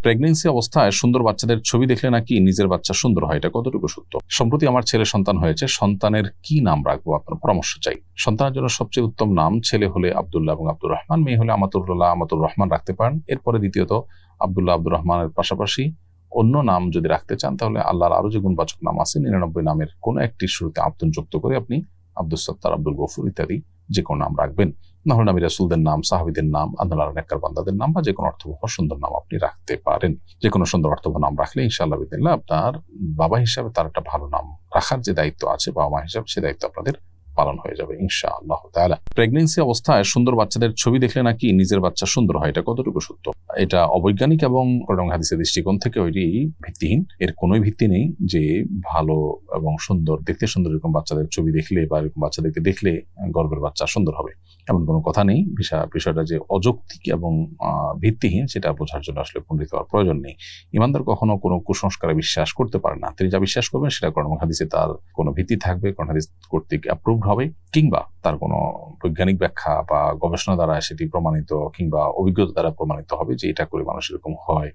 Pregnancy অবস্থায় সুন্দর বাচ্চাদের ছবি দেখলে নাকি নিজের বাচ্চা সুন্দর হয়, এটা কতটুকু সত্য? সম্প্রতি আমার ছেলে সন্তান হয়েছে, সন্তানের কি নাম রাখবো, আপনার পরামর্শ চাই। সন্তানের জন্য সবচেয়ে উত্তম নাম ছেলে হলে আব্দুল্লাহ এবং আব্দুর রহমান, মেয়ে হলে আমাতুল্লাহ আমাতুর রহমান রাখতে পারেন। এরপরে দ্বিতীয়ত আব্দুল্লাহ আব্দুর রহমানের পাশাপাশি অন্য নাম যদি রাখতে চান তাহলে আল্লাহর আরো যে গুণবাচক নাম আছে 99 নামের কোনো একটি শুরুতে আব্দুল যুক্ত করে আপনি আব্দুল সত্তার, আব্দুল গফুর ইত্যাদি যে কোনো নাম রাখবেন। নাহলে নবী রাসূলদের নাম, সাহাবীদের নাম, আল্লাহর নেককার বান্দাদের নাম বা যে কোনো অর্থবহ সুন্দর নাম আপনি রাখতে পারেন। যে কোনো সুন্দর অর্থবহ নাম রাখলে ইনশাআল্লাহ বিদিনিল্লাহ আপনার বাবা হিসাবে তার একটা ভালো নাম রাখার যে দায়িত্ব আছে বাবা মা হিসাবে, সে দায়িত্ব আপনাদের পালন হয়ে যাবে ইনশাআল্লাহ তাআলা। প্রেগনেন্সি অবস্থায় সুন্দর বাচ্চাদের ছবি দেখলে নাকি নিজের বাচ্চা সুন্দর হয়, এটা কতটুকু সত্য? এটা অবৈজ্ঞানিক এবং হাদিসের দৃষ্টিকোণ থেকে ওইটি ভিত্তিহীন। এর কোনোই ভিত্তি নেই যে ভালো এবং সুন্দর, দেখতে সুন্দর এরকম বাচ্চাদের ছবি দেখলে বা এরকম বাচ্চাদেরকে দেখলে গর্ভের বাচ্চা সুন্দর হবে, এমন কোনো কথা নেই। বিষয়টা যে অযৌক্তিক এবং ভিত্তিহীন সেটা বোঝার জন্য আসলে পণ্ডিত হওয়ার প্রয়োজন নেই। ইমানদার কখনো কোনো কুসংস্কারে বিশ্বাস করতে পারে না। তিনি যা বিশ্বাস করবেন সেটা কোরআন এবং হাদিসে তার কোনো ভিত্তি থাকবে, কোরআন হাদিস কর্তৃক অ্যাপ্রুভড হবে, কিংবা তার কোনো বৈজ্ঞানিক ব্যাখ্যা বা গবেষণা দ্বারা সেটি প্রমাণিত কিংবা অভিজ্ঞতা দ্বারা প্রমাণিত হবে যে এটা করে মানুষ এরকম হয়।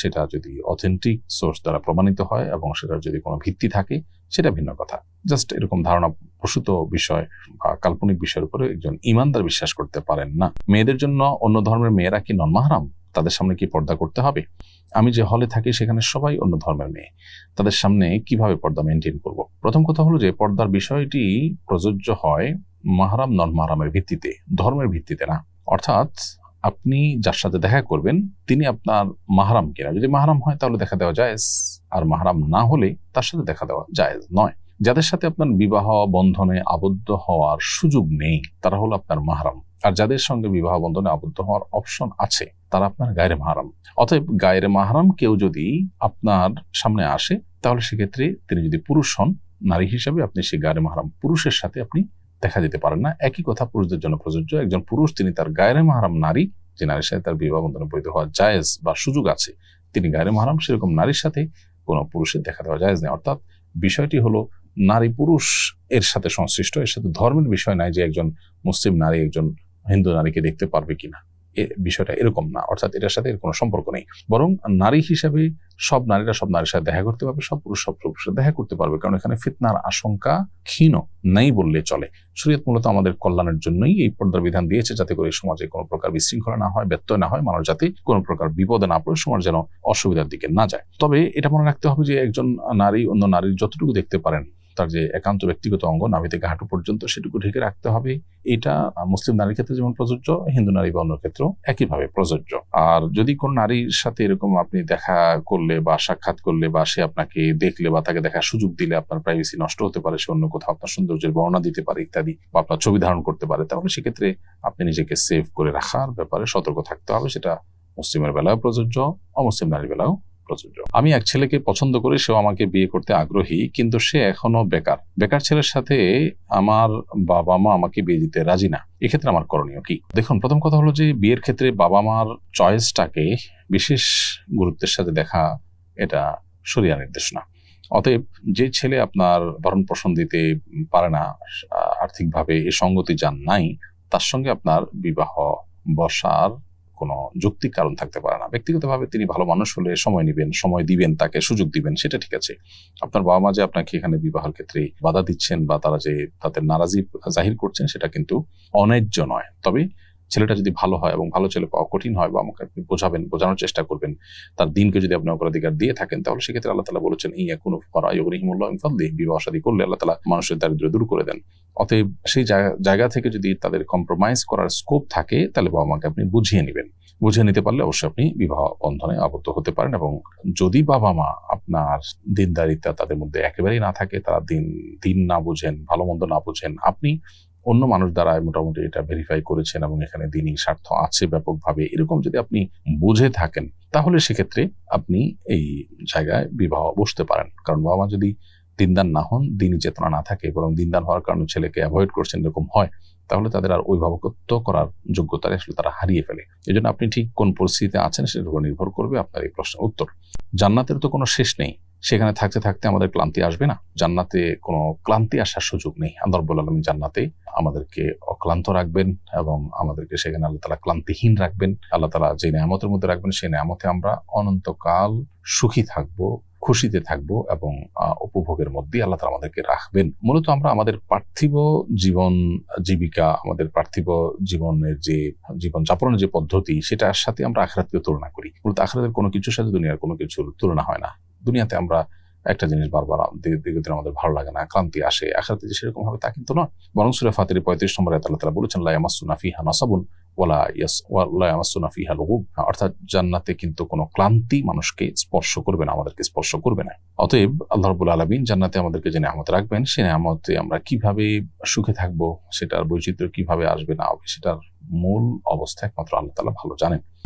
সেটা যদি অথেন্টিক সোর্স দ্বারা প্রমাণিত হয় এবং সেটার যদি কোনো ভিত্তি থাকে সেটা ভিন্ন কথা। জাস্ট এরকম ধারণা প্রসূত বিষয় বা কাল্পনিক বিষয়ের উপরে একজন ইমানদার বিশ্বাস করতে পারেন না। মেয়েদের জন্য অন্য ধর্মের মেয়েরা কি নন মাহরাম? তাদের সামনে কি পর্দা করতে হবে? আমি যে হলে থাকি সেখানে সবাই অন্য ধর্মের মেয়ে, তাদের সামনে কিভাবে পর্দা মেনটেন করব? প্রথম কথা হলো যে পর্দার বিষয়টি প্রযোজ্য হয় মাহরাম নন মাহরামের ভিত্তিতে, ধর্মের ভিত্তিতে না। অর্থাৎ আপনি যার সাথে দেখা করবেন তিনি আপনার মাহরাম কিনা। যদি মাহরাম হয় তাহলে দেখা দেওয়া জায়েজ, আর মাহরাম না হলে তার সাথে দেখা দেওয়া জায়েজ নয়। যাদের সাথে আপনার বিবাহ বন্ধনে আবদ্ধ হওয়ার সুযোগ নেই তারা হলো আপনার মাহরাম, আর যাদের সঙ্গে বিবাহ বন্ধনে আবদ্ধ হওয়ার অপশন আছে তারা আপনার গায়রে মাহরাম। অতএব গায়রে মাহরাম কেউ যদি আপনার সামনে আসে তাহলে সেক্ষেত্রে তিনি যদি পুরুষ হন, নারী হিসাবে আপনি সেই গায়রে মাহরাম পুরুষের সাথে আপনি দেখা দিতে পারেন না। একই কথা পুরুষদের জন্য প্রযোজ্য। একজন পুরুষ তিনি তার গায়রে মাহরাম নারী, যে নারীর সাথে তার বিবাহ বন্ধনে পরিণত হওয়া জায়েজ বা সুযোগ আছে, তিনি গায়রে মাহরাম, সেরকম নারীর সাথে কোনো পুরুষের দেখা দেওয়া জায়েজ নেই। অর্থাৎ বিষয়টি হলো নারী পুরুষ এর সাথে সংশ্লিষ্ট, এর সাথে ধর্মের বিষয় নাই যে একজন মুসলিম নারী একজন হিন্দু নারীকে দেখতে পারবে কিনা, বিষয়টা এরকম না। অর্থাৎ এটার সাথে এর কোনো সম্পর্ক নেই। বরং নারী হিসাবে সব নারীরা সব নারীর সাথে দেখা করতে পারবে, সব পুরুষ সব পুরুষের সাথে দেখা করতে পারবে, কারণ এখানে ফিতনার আশঙ্কা ক্ষীণ নেই বললে চলে। শরীয়ত মূলত আমাদের কল্যাণের জন্যই এই পর্দার বিধান দিয়েছে, যাতে করে সমাজে কোনো প্রকার বিশৃঙ্খলা না হয়, ব্যত্যয় না হয়, মানুষ যাতে কোনো প্রকার বিপদে না পড়ে, সমাজ যেন অসুবিধার দিকে না যায়। তবে এটা মনে রাখতে হবে যে একজন নারী অন্য নারীর যতটুকু দেখতে পারেন তার যে একান্ত ব্যক্তিগত অঙ্গ নাভি থেকে হাঁটু পর্যন্ত সেটুকু ঢেকে রাখতে হবে। এটা মুসলিম নারীর ক্ষেত্রে যেমন প্রযোজ্য, হিন্দু নারী বা অন্য ক্ষেত্রেও একইভাবে প্রযোজ্য। আর যদি কোন নারীর সাথে এরকম আপনি দেখা করলে বা সাক্ষাৎ করলে বা সে আপনাকে দেখলে বা তাকে দেখার সুযোগ দিলে আপনার প্রাইভেসি নষ্ট হতে পারে, সে অন্য কোথাও আপনার সৌন্দর্যের বর্ণনা দিতে পারে ইত্যাদি, বা আপনার ছবি ধারণ করতে পারে, তাহলে সেক্ষেত্রে আপনি নিজেকে সেভ করে রাখার ব্যাপারে সতর্ক থাকতে হবে। সেটা মুসলিমের বেলাও প্রযোজ্য, অমুসলিম নারীর বেলাও প্রযোজ্য। আমি এক ছেলেকে পছন্দ করি, সেও আমাকে বিয়ে করতে আগ্রহী, কিন্তু সে এখনো বেকার ছেলের সাথে আমার বাবা মা আমাকে বিয়ে দিতে রাজি না। এক্ষেত্রে আমার করণীয় কি? দেখুন, প্রথম কথা হলো যে বিয়ের ক্ষেত্রে বাবা মার চয়েসটাকে বিশেষ গুরুত্বের সাথে দেখা এটা শরিয়া নির্দেশ না। অতএব যে ছেলে আপনার ভরণ পোষণ দিতে পারে না, আর্থিকভাবে এ সঙ্গতি যান নাই, তার সঙ্গে আপনার বিবাহ বসার কোনো যৌক্তিক কারণ থাকতে পারে না। ব্যক্তিগতভাবে তিনি ভালো মানুষ হলে সময় নেবেন, সময় দিবেন, তাকে সুযোগ দিবেন, সেটা ঠিক আছে। আপনার বাবা মা যে আপনাকে এখানে বিবাহের ক্ষেত্রে বাধা দিচ্ছেন বা তারা যে তাদের নারাজি জাহির করছেন সেটা কিন্তু অন্যায্য নয়। তবে ছেলেটা যদি ভালো হয় এবং ভালো ছেলে পাওয়া কঠিন হয়, বা আমাকে আপনি বোঝাবেন, বোঝানোর চেষ্টা করবেন, তার দিনকে যদি আপনি অগ্রাধিকার দিয়ে থাকেন, তাহলে সেক্ষেত্রে আল্লাহ তাআলা বলেছেন ইয়াকুনু ফুকারা ইউগনিহিমুল্লাহু মিন ফাদলিহি, বিবাহ শাদী করলে আল্লাহ তাআলা মানুষের দারিদ্র্য দূর করে দেন। অতএব সেই জায়গা থেকে যদি তাদের কম্প্রোমাইজ করার স্কোপ থাকে তাহলে বাবা মাকে আপনি বুঝিয়ে নেবেন। বুঝে নিতে পারলে অবশ্যই আপনি বিবাহ বন্ধনে আবদ্ধ হতে পারেন। এবং যদি বাবা মা আপনার দিনদারিতা তাদের মধ্যে একেবারেই না থাকে, তারা দিন না বুঝেন, ভালো মন্দ না বুঝেন, আপনি অন্য মানুষ দ্বারা মোটামুটি এটা ভেরিফাই করেছেন এবং এখানে দিনই স্বার্থ আছে ব্যাপকভাবে, এরকম যদি আপনি বুঝে থাকেন তাহলে সেক্ষেত্রে আপনি এই জায়গায় বিবাহ বসতে পারেন। কারণ বাবা মা যদি দিনদার না হন, দিনই চেতনা না থাকে, বরং দিনদার হওয়ার কারণে ছেলেকে অ্যাভয়েড করছেন, এরকম হয়, তাহলে তাদের আর অভিভাবকত্ব করার যোগ্যতা আসলে তারা হারিয়ে ফেলে। এই জন্য আপনি ঠিক কোন পরিস্থিতিতে আছেন সেটার উপর নির্ভর করবে আপনার এই প্রশ্নের উত্তর। জান্নাতের তো কোনো শেষ নেই, সেখানে থাকতে থাকতে আমাদের ক্লান্তি আসবে না? জান্নাতে কোনো ক্লান্তি আসার সুযোগ নেই। আল্লাহ রাব্বুল আলামিন জান্নাতে আমাদেরকে অক্লান্ত রাখবেন এবং আমাদেরকে সেখানে আল্লাহ তাআলা ক্লান্তিহীন রাখবেন। আল্লাহ তাআলা যে নেয়ামতের মধ্যে রাখবেন সেই নেয়ামতে আমরা অনন্তকাল সুখী থাকবো, খুশিতে থাকবো এবং উপভোগের মধ্যে আল্লাহ তাআলা আমাদেরকে রাখবেন। মূলত আমরা আমাদের পার্থিব জীবন জীবিকা, আমাদের পার্থিব জীবনের যে জীবন যাপনের যে পদ্ধতি, সেটার সাথে আমরা আখিরাতকে তুলনা করি। মূলত আখিরাতের কোনো কিছুর সাথে দুনিয়ার কোনো কিছুর তুলনা হয় না। দুনিয়াতে আমরা একটা জিনিস বারবার দীর্ঘদিন আমাদের ভালো লাগে না, ক্লান্তি আসে। আখিরাতে যে সেরকম হবে তা কিন্তু নয়। বরং সূরা ফাতিরের 35 নম্বরে আল্লাহ তাআলা বলেছেন, লা ইয়ামাসসুনা ফিহা নাসাবুন ওয়ালা ইয়ামাসসুনা ফিহা লুগুব। অর্থাৎ জান্নাতে কিন্তু কোনো ক্লান্তি মানুষকে স্পর্শ করবে না, আমাদেরকে স্পর্শ করবে না। অতএব আল্লাহ রাব্বুল আলামিন জান্নাতে আমাদেরকে যে নেয়ামত রাখবেন, সেই নেয়ামতে আমরা কিভাবে সুখে থাকবো, সেটার বৈচিত্র্য কিভাবে আসবে না হবে, সেটার মূল অবস্থা একমাত্র আল্লাহ তাআলা ভালো জানেন।